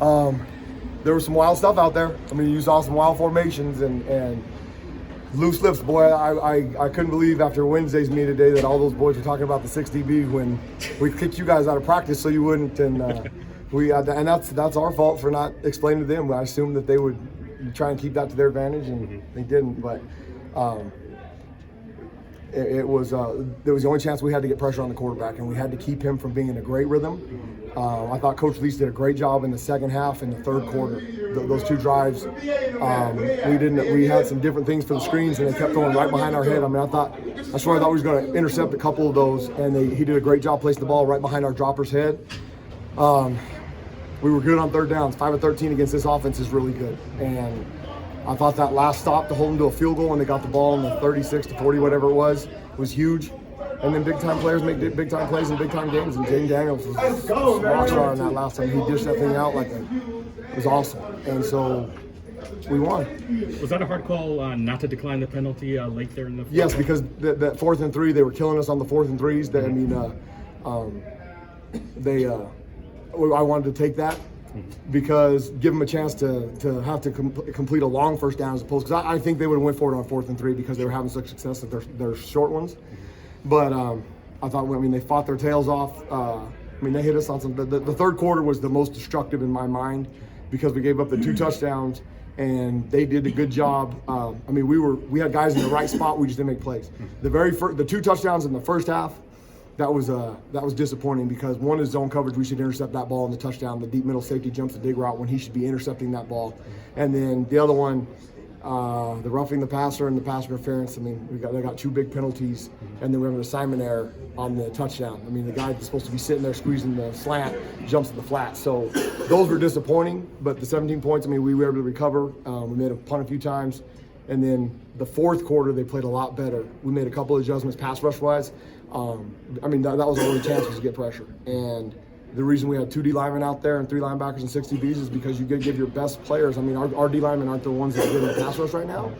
There was some wild stuff out there. I mean, you saw some wild formations and loose lips. Boy, I couldn't believe after Wednesday's meet today that all those boys were talking about the 6 DB when we kicked you guys out of practice so you wouldn't. And and that's our fault for not explaining to them. I assumed that they would try and keep that to their advantage, and they didn't. But it was there was the only chance we had to get pressure on the quarterback, and we had to keep him from being in a great rhythm. I thought Coach Leach did a great job in the second half and the third quarter. Those 2 drives, we had some different things for the screens, and they kept going right behind our head. I mean, I swear I thought we was going to intercept a couple of those, and he did a great job placing the ball right behind our dropper's head. We were good on third downs. 5 of 13 against this offense is really good, and I thought that last stop to hold them to a field goal when they got the ball in the 36 to 40, whatever it was huge. And then big-time players make big-time plays in big-time games, and Jaden Daniels was a rock star in that last time. He dished that thing out it was awesome. And so we won. Was that a hard call not to decline the penalty late there in the fourth? Yes, because that 4th and 3, they were killing us on the 4th and 3s. I wanted to take that because give them a chance to have to complete a long first down as opposed, because I think they would have went for it on 4th and 3 because they were having such success with their short ones. But I thought, they fought their tails off. They hit us on some. The third quarter was the most destructive in my mind because we gave up the 2 touchdowns, and they did a good job. We had guys in the right spot. We just didn't make plays. The 2 touchdowns in the first half, that was disappointing because one is zone coverage. We should intercept that ball in the touchdown. The deep middle safety jumps the dig route when he should be intercepting that ball. And then the other one, the roughing the passer and the pass interference. They got 2 big penalties, and then we have an assignment error on the touchdown. The guy that's supposed to be sitting there squeezing the slant jumps to the flat. So those were disappointing, but the 17 points, we were able to recover. We made a punt a few times, and then the fourth quarter they played a lot better. We made a couple of adjustments pass rush wise. That was our only chance was to get pressure. And the reason we had 2 D linemen out there and 3 linebackers and 6 DBs is because you give your best players. Our D linemen aren't the ones that are good in the pass rush right now.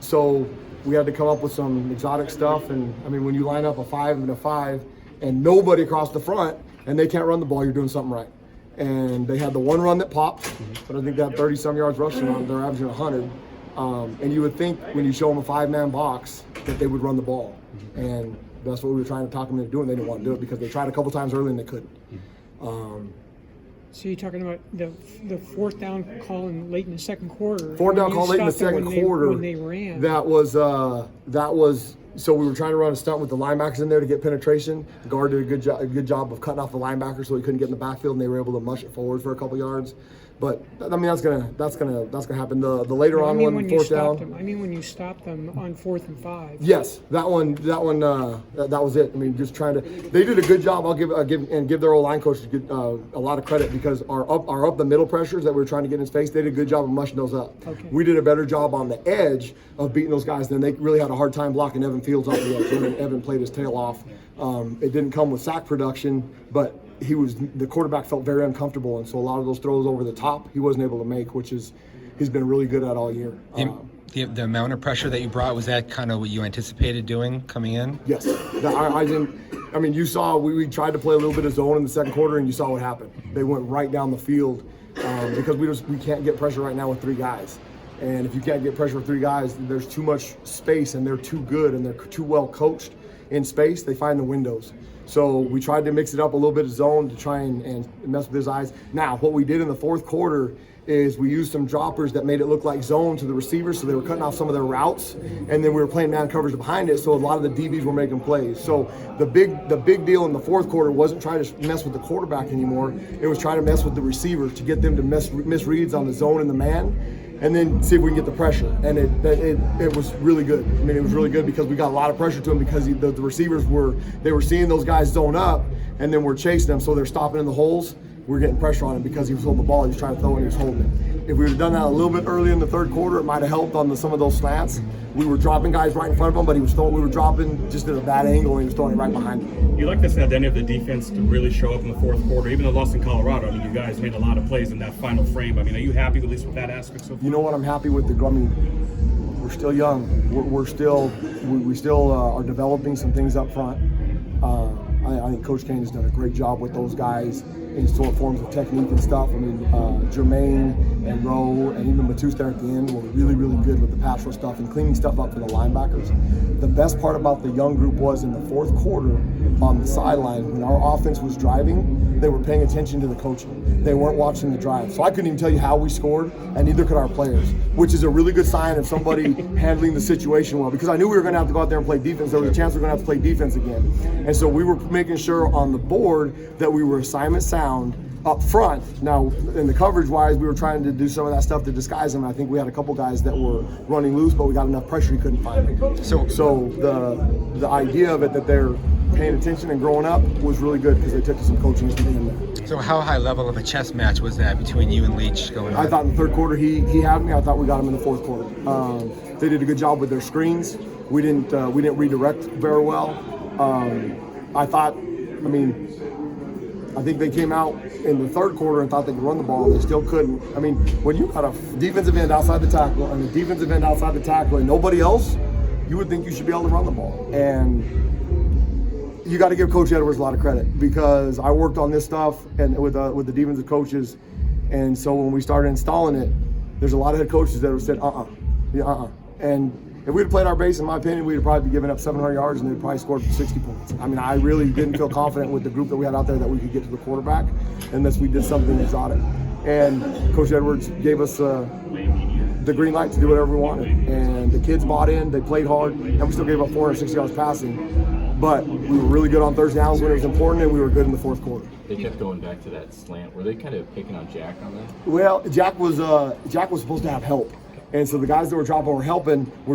So we had to come up with some exotic stuff. And when you line up a 5 and a 5 and nobody across the front and they can't run the ball, you're doing something right. And they had the 1 run that popped, but I think they had 30-some yards rushing on. They're averaging 100. And you would think when you show them a 5-man box that they would run the ball. And that's what we were trying to talk them into doing. They didn't want to do it because they tried a couple times early and they couldn't. So you're talking about the 4th down call late in the second quarter. 4th down call late in the second quarter. When they ran. That was so we were trying to run a stunt with the linebackers in there to get penetration. The guard did a good job of cutting off the linebacker so he couldn't get in the backfield, and they were able to mush it forward for a couple yards. But that's gonna happen. The later on one, 4th down. When you stopped them on 4th and 5. Yes, that was it. Just trying to. They did a good job. I'll give their old line coach a lot of credit because our up the middle pressures that we were trying to get in his face. They did a good job of mushing those up. Okay. We did a better job on the edge of beating those guys. Then they really had a hard time blocking Evan Fields off the edge. Evan played his tail off. It didn't come with sack production, but the quarterback felt very uncomfortable, and so a lot of those throws over the top he wasn't able to make, which he's been really good at all year. The amount of pressure that you brought, was that kind of what you anticipated doing coming in? Yes. I didn't. You saw we tried to play a little bit of zone in the second quarter, and you saw what happened. They went right down the field because we can't get pressure right now with 3 guys. And if you can't get pressure with 3 guys, there's too much space, and they're too good, and they're too well coached in space. They find the windows. So we tried to mix it up a little bit of zone to try and mess with his eyes. Now, what we did in the fourth quarter is we used some droppers that made it look like zone to the receivers, so they were cutting off some of their routes, and then we were playing man coverage behind it, so a lot of the DBs were making plays. So the big deal in the fourth quarter wasn't trying to mess with the quarterback anymore. It was trying to mess with the receivers to get them to miss reads on the zone and the man, and then see if we can get the pressure. And it was really good. It was really good because we got a lot of pressure to them because the receivers were seeing those guys zone up, and then we're chasing them, so they're stopping in the holes. We're getting pressure on him because he was holding the ball. He was trying to throw it and he was holding it. If we would have done that a little bit early in the third quarter, it might have helped on some of those slants. We were dropping guys right in front of him, but we were dropping just at a bad angle, and he was throwing it right behind him. You like this identity of the defense to really show up in the fourth quarter, even the loss in Colorado. You guys made a lot of plays in that final frame. Are you happy at least with that aspect so far? You know what? I'm happy with we're still young. We still are developing some things up front. I think Coach Kane has done a great job with those guys. in sort of forms of technique and stuff. I mean, Jermaine and Rowe and even Matus there at the end were really, really good with the pass rush stuff and cleaning stuff up for the linebackers. The best part about the young group was in the fourth quarter on the sideline, when our offense was driving, they were paying attention to the coaching. They weren't watching the drive. So I couldn't even tell you how we scored, and neither could our players, which is a really good sign of somebody handling the situation well, because I knew we were going to have to go out there and play defense. There was a chance we were going to have to play defense again. And so we were making sure on the board that we were assignment sound up front. Now, in the coverage-wise, we were trying to do some of that stuff to disguise them. I think we had a couple guys that were running loose, but we got enough pressure, you couldn't find them. So the idea of it, that they're paying attention and growing up, was really good because they took to some coaching at the end there. So how high level of a chess match was that between you and Leach going on? I thought in the third quarter he had me. I thought we got him in the fourth quarter. They did a good job with their screens. We didn't redirect very well. I think they came out in the third quarter and thought they could run the ball. They still couldn't. I mean, when you got a defensive end outside the tackle and a defensive end outside the tackle and nobody else, you would think you should be able to run the ball. And you got to give Coach Edwards a lot of credit, because I worked on this stuff and with the defensive coaches, and so when we started installing it, there's a lot of head coaches that have said and if we'd played our base, in my opinion, we'd probably be giving up 700 yards and they'd probably scored 60 points. I mean, I really didn't feel confident with the group that we had out there that we could get to the quarterback unless we did something exotic. And Coach Edwards gave us the green light to do whatever we wanted. And the kids bought in, they played hard, and we still gave up 460 yards passing. But we were really good on Thursday downs when it was important, and we were good in the fourth quarter. They kept going back to that slant. Were they kind of picking on Jack on that? Well, Jack was supposed to have help. And so the guys that were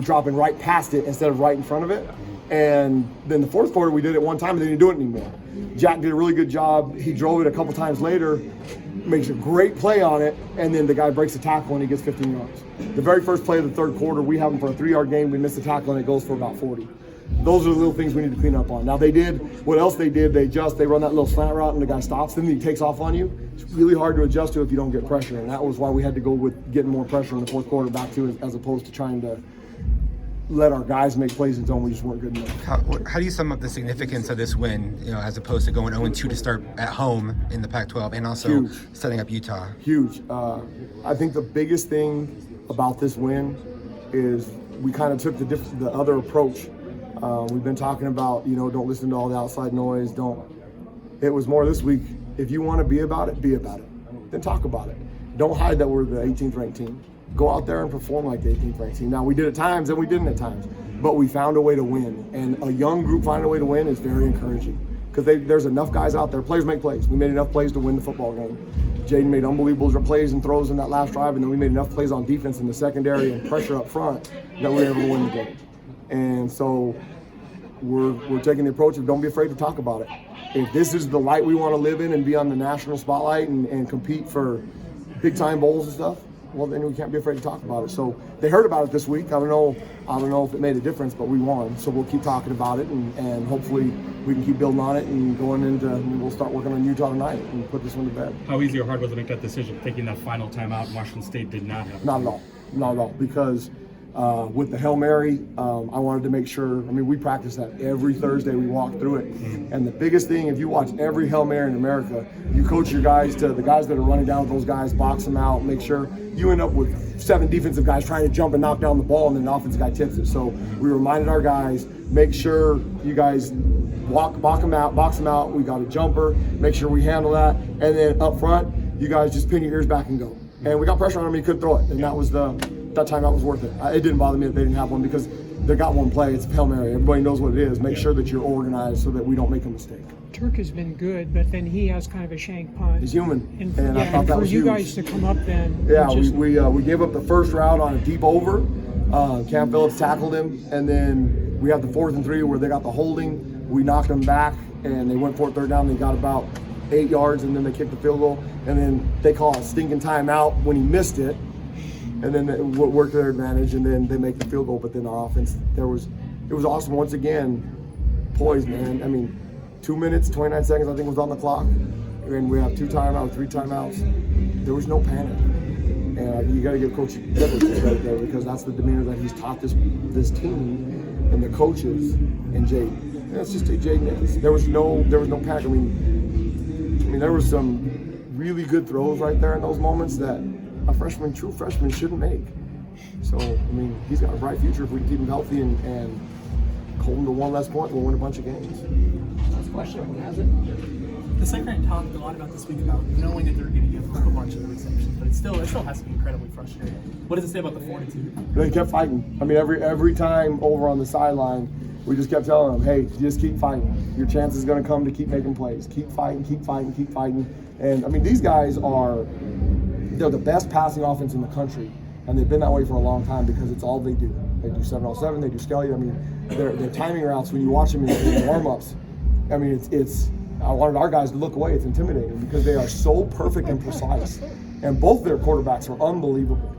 dropping right past it instead of right in front of it. And then the fourth quarter, we did it one time and they didn't do it anymore. Jack did a really good job. He drove it a couple times later, makes a great play on it, and then the guy breaks the tackle and he gets 15 yards. The very first play of the third quarter, we have him for a 3-yard gain. We miss the tackle and it goes for about 40. Those are the little things we need to clean up on. Now they run that little slant route and the guy stops, then he takes off on you. It's really hard to adjust to if you don't get pressure, and that was why we had to go with getting more pressure in the fourth quarter back to, as opposed to trying to let our guys make plays in zone. We just weren't good enough. How do you sum up the significance of this win, as opposed to going 0-2 to start at home in the Pac-12 and also setting up Utah? Huge. I think the biggest thing about this win is we kind of took the other approach. We've been talking about, don't listen to all the outside noise. It was more this week, if you want to be about it, then talk about it. Don't hide that we're the 18th ranked team. Go out there and perform like the 18th ranked team. Now, we did at times and we didn't at times, but we found a way to win. And a young group finding a way to win is very encouraging, because there's enough guys out there. Players make plays. We made enough plays to win the football game. Jaden made unbelievable plays and throws in that last drive, and then we made enough plays on defense in the secondary and pressure up front that we were able to win the game. And so we're taking the approach of don't be afraid to talk about it. If this is the light we want to live in and be on the national spotlight and compete for big-time bowls and stuff, well, then we can't be afraid to talk about it. So they heard about it this week. I don't know if it made a difference, but we won. So we'll keep talking about it, and hopefully we can keep building on it and we'll start working on Utah tonight and put this one to bed. How easy or hard was it to make that decision, taking that final timeout? Washington State did not have it. Not at all, because with the Hail Mary, I wanted to make sure, we practice that every Thursday. We walk through it. And the biggest thing, if you watch every Hail Mary in America, you coach your guys to the guys that are running down with those guys, box them out, make sure you end up with 7 defensive guys trying to jump and knock down the ball, and then the offensive guy tips it. So we reminded our guys, make sure you guys box them out. We got a jumper, make sure we handle that. And then up front, you guys just pin your ears back and go. And we got pressure on him, he couldn't throw it. And that timeout was worth it. It didn't bother me that they didn't have one, because they got one play. It's Hail Mary. Everybody knows what it is. Make sure that you're organized so that we don't make a mistake. Turk has been good, but then he has kind of a shank punt. He's human, and I thought that was huge. For you guys to come up then. Yeah, we gave up the first route on a deep over. Cam Phillips tackled him, and then we had the 4th and 3 where they got the holding. We knocked them back, and they went for it third down. They got about 8 yards, and then they kicked the field goal, and then they call a stinking timeout when he missed it. And then it worked to their advantage, and then they make the field goal. But then our offense, it was awesome once again. Poised, man. 2 minutes, 29 seconds, I think, was on the clock, and we have 2 timeouts, 3 timeouts. There was no panic, and you got to give Coach Edwards credit there, because that's the demeanor that he's taught this team and the coaches and Jaden. That's just who Jaden is. There was no panic. mean, there was some really good throws right there in those moments that a true freshman shouldn't make. So, I mean, he's got a bright future if we keep him healthy and hold him to one less point, we'll win a bunch of games. Last question, who has it? The second talked a lot about this week about knowing that they're going to give up a bunch of the receptions, but it still has to be incredibly frustrating. What does it say about the fortitude? They kept fighting. I mean, every time over on the sideline, we just kept telling them, hey, just keep fighting. Your chance is going to come to keep making plays. Keep fighting, keep fighting, keep fighting. And, I mean, these guys they're the best passing offense in the country, and they've been that way for a long time because it's all they do. They do 7-on-7, they do Skelly. I mean, their timing routes, when you watch them in warm-ups, I mean, I wanted our guys to look away. It's intimidating because they are so perfect and precise. And both their quarterbacks are unbelievable.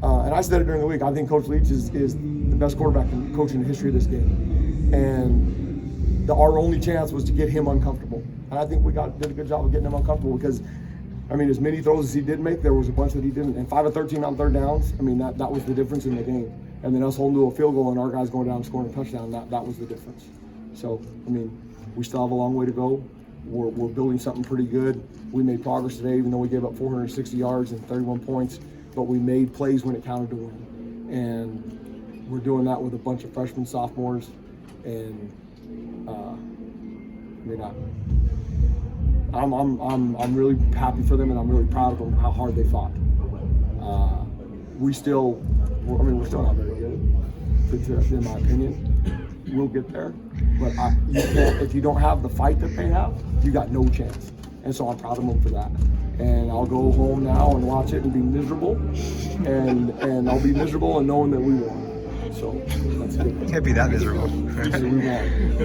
And I said it during the week, I think Coach Leach is the best quarterback coach in the history of this game. And our only chance was to get him uncomfortable. And I think we did a good job of getting him uncomfortable because, I mean, as many throws as he did make, there was a bunch that he didn't. And 5 of 13 on third downs, I mean, that was the difference in the game. And then us holding to a field goal and our guys going down and scoring a touchdown, that was the difference. So, I mean, we still have a long way to go. We're building something pretty good. We made progress today, even though we gave up 460 yards and 31 points, but we made plays when it counted to win. And we're doing that with a bunch of freshmen, sophomores, and I'm really happy for them, and I'm really proud of them how hard they fought. We're still not very good, in my opinion. We'll get there, but if you don't have the fight that they have, you got no chance. And so I'm proud of them for that. And I'll go home now and watch it and be miserable, and I'll be miserable and knowing that we won. So that's good. Can't be that miserable. We won.